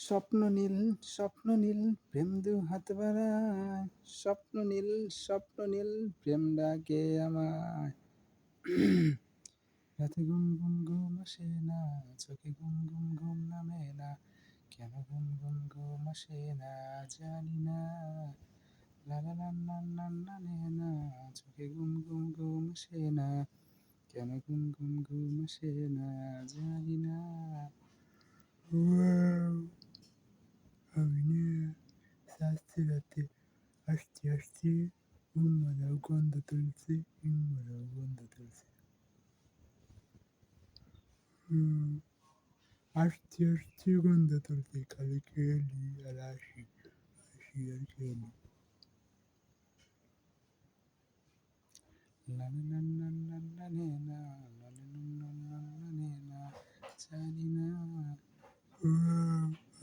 স্বপ্ন নীল, স্বপ্ন নীল, প্রেম দু হাত বাড়ায়। স্বপ্ন নীল, স্বপ্ন নীল, প্রেম ডাকে আমায়। রাতে ঘুম ঘুম ঘুম আসে না, চোখে ঘুম ঘুম ঘুম নামে না, কেন ঘুম ঘুম ঘুম আসে না জানি না। লা লা লা লা লা লা নে না, চোখে ঘুম ঘুম ঘুম আসে না, কেন ঘুম ঘুম ঘুম আসে না জানি না। আমি নিয়ে আসতে রাতে আসতে আসতে উম্মারাও গন্ধ তুলছে, উম্মারাও গন্ধ তুলছে। আসতে আসতে গন্ধ তুলছে, খালি খেয়ালি আর আসি, আসি আর খেয়ালি। লা লা লা লা লা নে না, লা লা লা লা লা নে না, জানি না।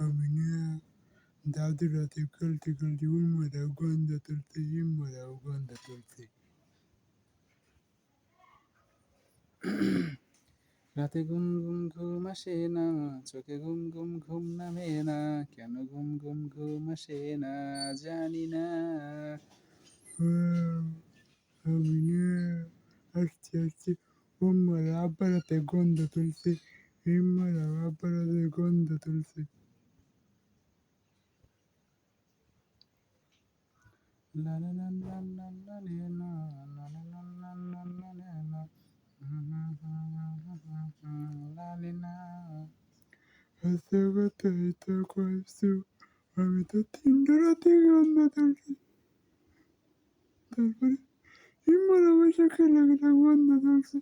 আমি নিয়ে দাদু রাতে খেলতে খেলতে উম্মারাও গন্ধ তুলছে, উম্মারাও গন্ধ তুলছে। রাতে ঘুম ঘুম ঘুম আসে না, চোখে ঘুম ঘুম ঘুম নামে না, কেন ঘুম ঘুম ঘুম আসে না জানি না। আমি নিয়ে আসতে আসতে উম্মারা আব্বার রাতে গন্ধ তুলছে, ইম্মারা আব্বার রাতে গন্ধ তুলছে। লা লা লা লা লা লা নে না, লা লা লা লা লা লা নে না, লা লে না। হাসতে কথাই তো কইছো, আমি তো 3টা রাতে গন্ধ তুলছি। তারপরে ইম্মারা বসে খেলে খেলে গন্ধ তুলছে।